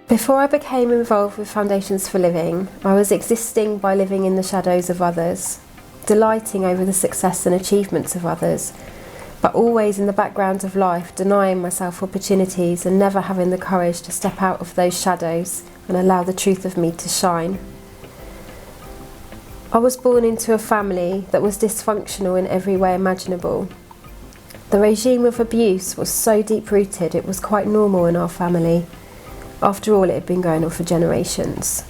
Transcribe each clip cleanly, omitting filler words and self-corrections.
Before I became involved with Foundations for Living, I was existing by living in the shadows of others, delighting over the success and achievements of others, but always in the background of life, denying myself opportunities and never having the courage to step out of those shadows and allow the truth of me to shine. I was born into a family that was dysfunctional in every way imaginable. The regime of abuse was so deep-rooted it was quite normal in our family. After all, it had been going on for generations.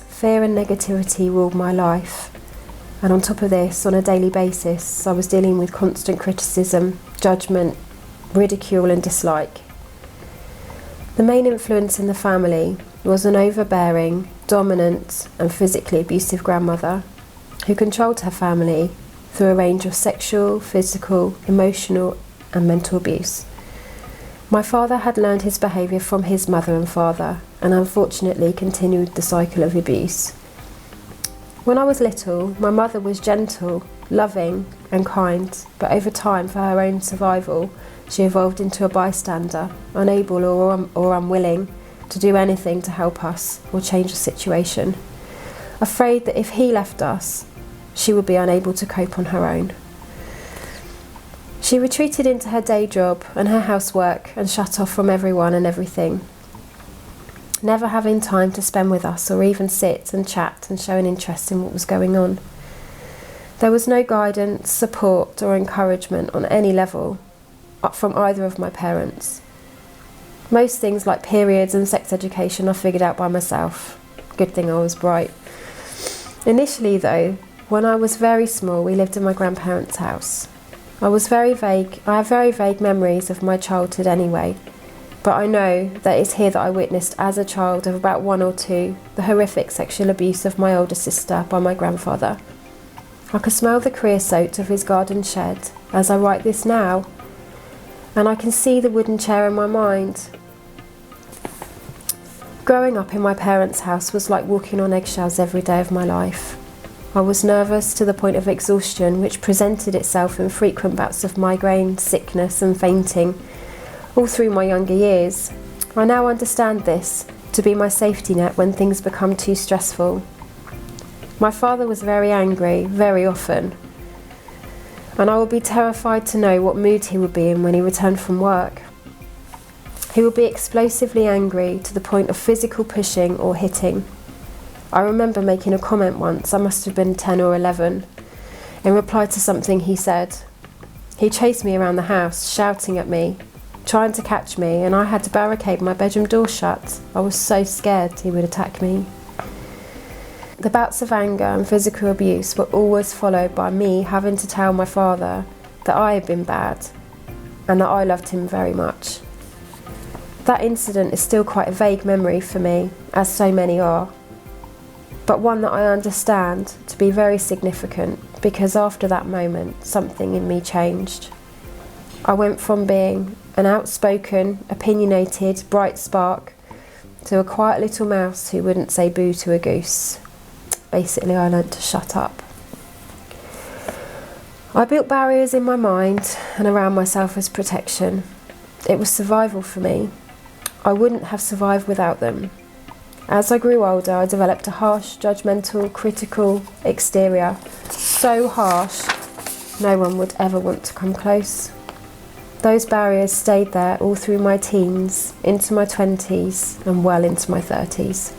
Fear and negativity ruled my life. And on top of this, on a daily basis, I was dealing with constant criticism, judgment, ridicule and dislike. The main influence in the family was an overbearing, dominant and physically abusive grandmother who controlled her family through a range of sexual, physical, emotional and mental abuse. My father had learned his behaviour from his mother and father, and unfortunately continued the cycle of abuse. When I was little, my mother was gentle, loving and kind, but over time, for her own survival, she evolved into a bystander, unable or unwilling to do anything to help us or change the situation, afraid that if he left us, she would be unable to cope on her own. She retreated into her day job and her housework and shut off from everyone and everything, never having time to spend with us or even sit and chat and show an interest in what was going on. There was no guidance, support or encouragement on any level from either of my parents. Most things like periods and sex education I figured out by myself. Good thing I was bright. Initially though, when I was very small, we lived in my grandparents' house. I have very vague memories of my childhood anyway, but I know that it's here that I witnessed as a child of about 1 or 2 the horrific sexual abuse of my older sister by my grandfather. I can smell the creosote of his garden shed as I write this now, and I can see the wooden chair in my mind. Growing up in my parents' house was like walking on eggshells every day of my life. I was nervous to the point of exhaustion, which presented itself in frequent bouts of migraine, sickness and fainting, all through my younger years. I now understand this to be my safety net when things become too stressful. My father was very angry, very often, and I would be terrified to know what mood he would be in when he returned from work. He would be explosively angry to the point of physical pushing or hitting. I remember making a comment once, I must have been 10 or 11, in reply to something he said. He chased me around the house, shouting at me, trying to catch me, and I had to barricade my bedroom door shut. I was so scared he would attack me. The bouts of anger and physical abuse were always followed by me having to tell my father that I had been bad and that I loved him very much. That incident is still quite a vague memory for me, as so many are, but one that I understand to be very significant because after that moment, something in me changed. I went from being an outspoken, opinionated, bright spark to a quiet little mouse who wouldn't say boo to a goose. Basically, I learnt to shut up. I built barriers in my mind and around myself as protection. It was survival for me. I wouldn't have survived without them. As I grew older, I developed a harsh, judgmental, critical exterior, so harsh no one would ever want to come close. Those barriers stayed there all through my teens, into my 20s and well into my 30s.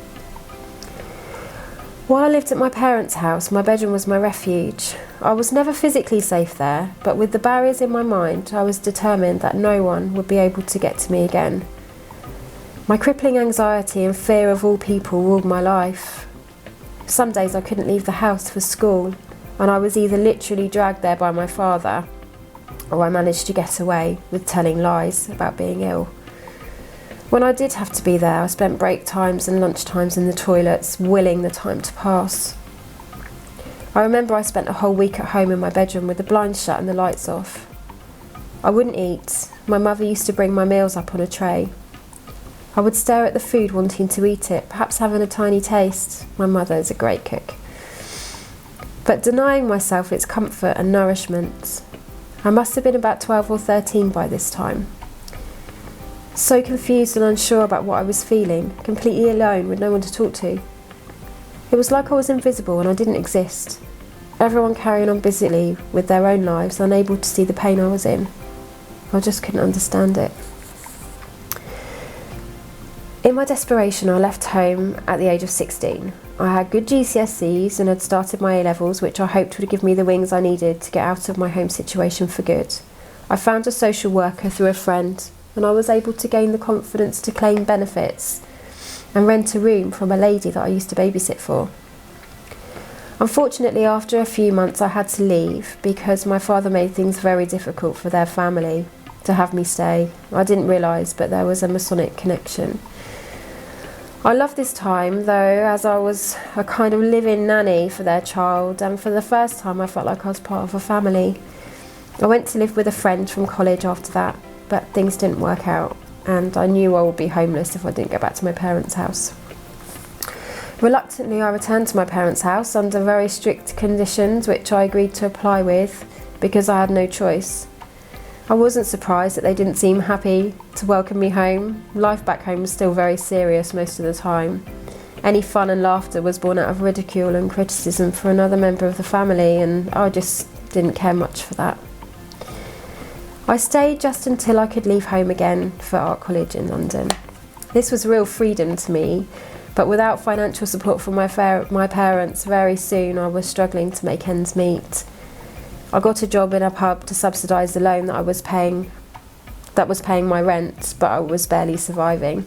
While I lived at my parents' house, my bedroom was my refuge. I was never physically safe there, but with the barriers in my mind, I was determined that no one would be able to get to me again. My crippling anxiety and fear of all people ruled my life. Some days I couldn't leave the house for school, and I was either literally dragged there by my father, or I managed to get away with telling lies about being ill. When I did have to be there, I spent break times and lunch times in the toilets, willing the time to pass. I remember I spent a whole week at home in my bedroom with the blinds shut and the lights off. I wouldn't eat. My mother used to bring my meals up on a tray. I would stare at the food wanting to eat it, perhaps having a tiny taste. My mother is a great cook. But denying myself its comfort and nourishment. I must have been about 12 or 13 by this time. So confused and unsure about what I was feeling, completely alone with no one to talk to. It was like I was invisible and I didn't exist. Everyone carrying on busily with their own lives, unable to see the pain I was in. I just couldn't understand it. In my desperation, I left home at the age of 16. I had good GCSEs and had started my A-levels, which I hoped would give me the wings I needed to get out of my home situation for good. I found a social worker through a friend, and I was able to gain the confidence to claim benefits and rent a room from a lady that I used to babysit for. Unfortunately, after a few months I had to leave because my father made things very difficult for their family to have me stay. I didn't realise, but there was a Masonic connection. I loved this time though, as I was a kind of live-in nanny for their child, and for the first time I felt like I was part of a family. I went to live with a friend from college after that, but things didn't work out, and I knew I would be homeless if I didn't go back to my parents' house. Reluctantly I returned to my parents' house under very strict conditions which I agreed to apply with because I had no choice. I wasn't surprised that they didn't seem happy to welcome me home. Life back home was still very serious most of the time. Any fun and laughter was born out of ridicule and criticism for another member of the family, and I just didn't care much for that. I stayed just until I could leave home again for art college in London. This was real freedom to me, but without financial support from my parents, very soon I was struggling to make ends meet. I got a job in a pub to subsidise the loan that was paying my rent, but I was barely surviving.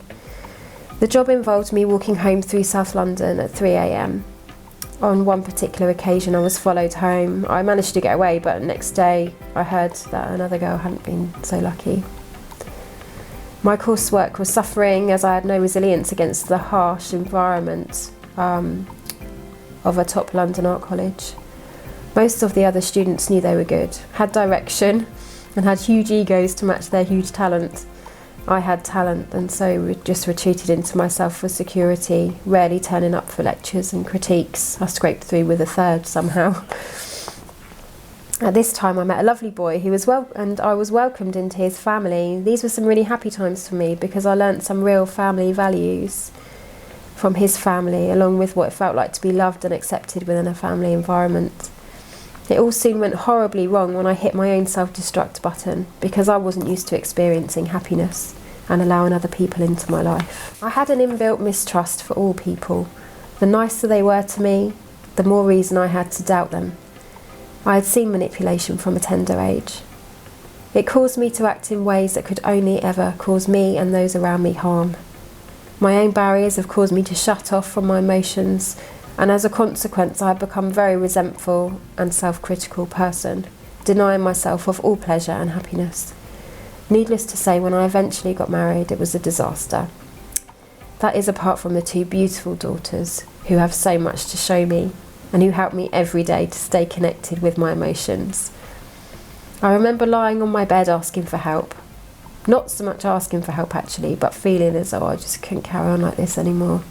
The job involved me walking home through South London at 3 a.m. On one particular occasion I was followed home. I managed to get away, but the next day I heard that another girl hadn't been so lucky. My coursework was suffering as I had no resilience against the harsh environment of a top London art college. Most of the other students knew they were good, had direction, and had huge egos to match their huge talent. I had talent, and so just retreated into myself for security, rarely turning up for lectures and critiques. I scraped through with a third somehow. At this time I met a lovely boy and I was welcomed into his family. These were some really happy times for me because I learnt some real family values from his family, along with what it felt like to be loved and accepted within a family environment. It all soon went horribly wrong when I hit my own self-destruct button because I wasn't used to experiencing happiness and allowing other people into my life. I had an inbuilt mistrust for all people. The nicer they were to me, the more reason I had to doubt them. I had seen manipulation from a tender age. It caused me to act in ways that could only ever cause me and those around me harm. My own barriers have caused me to shut off from my emotions, and as a consequence I have become a very resentful and self-critical person, denying myself of all pleasure and happiness. Needless to say, when I eventually got married, it was a disaster. That is apart from the two beautiful daughters who have so much to show me and who help me every day to stay connected with my emotions. I remember lying on my bed asking for help. Not so much asking for help actually, but feeling as though I just couldn't carry on like this anymore.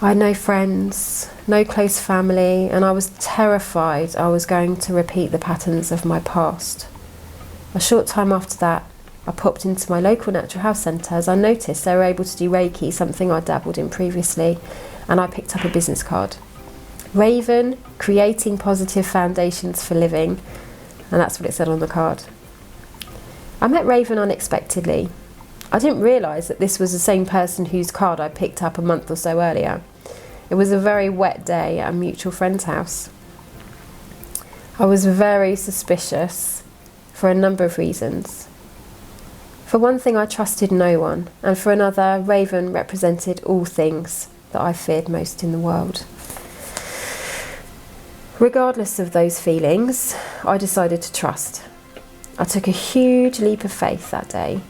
I had no friends, no close family, and I was terrified I was going to repeat the patterns of my past. A short time after that, I popped into my local natural health centre as I noticed they were able to do Reiki, something I dabbled in previously, and I picked up a business card. Raven, creating positive foundations for living, and that's what it said on the card. I met Raven unexpectedly. I didn't realise that this was the same person whose card I picked up a month or so earlier. It was a very wet day at a mutual friend's house. I was very suspicious for a number of reasons. For one thing, I trusted no one, and for another, Raven represented all things that I feared most in the world. Regardless of those feelings, I decided to trust. I took a huge leap of faith that day,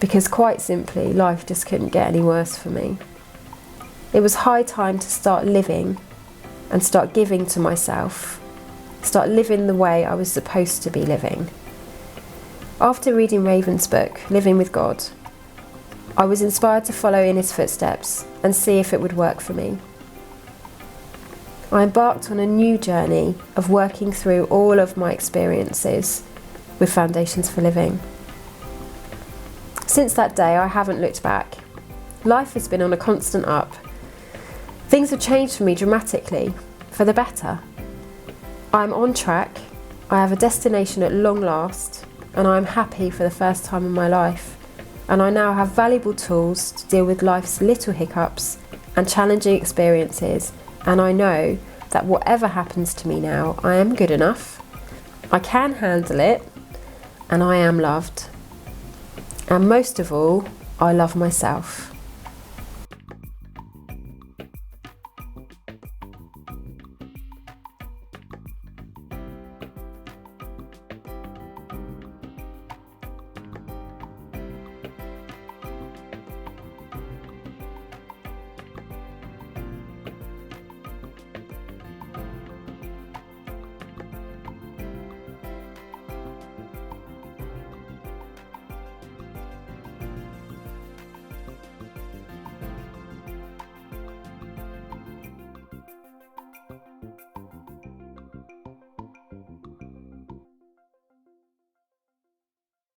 because quite simply, life just couldn't get any worse for me. It was high time to start living and start giving to myself, start living the way I was supposed to be living. After reading Raven's book, Living with God, I was inspired to follow in his footsteps and see if it would work for me. I embarked on a new journey of working through all of my experiences with Foundations for Living. Since that day, I haven't looked back. Life has been on a constant up. Things have changed for me dramatically, for the better. I'm on track, I have a destination at long last, and I'm happy for the first time in my life. And I now have valuable tools to deal with life's little hiccups and challenging experiences, and I know that whatever happens to me now, I am good enough, I can handle it, and I am loved. And most of all, I love myself.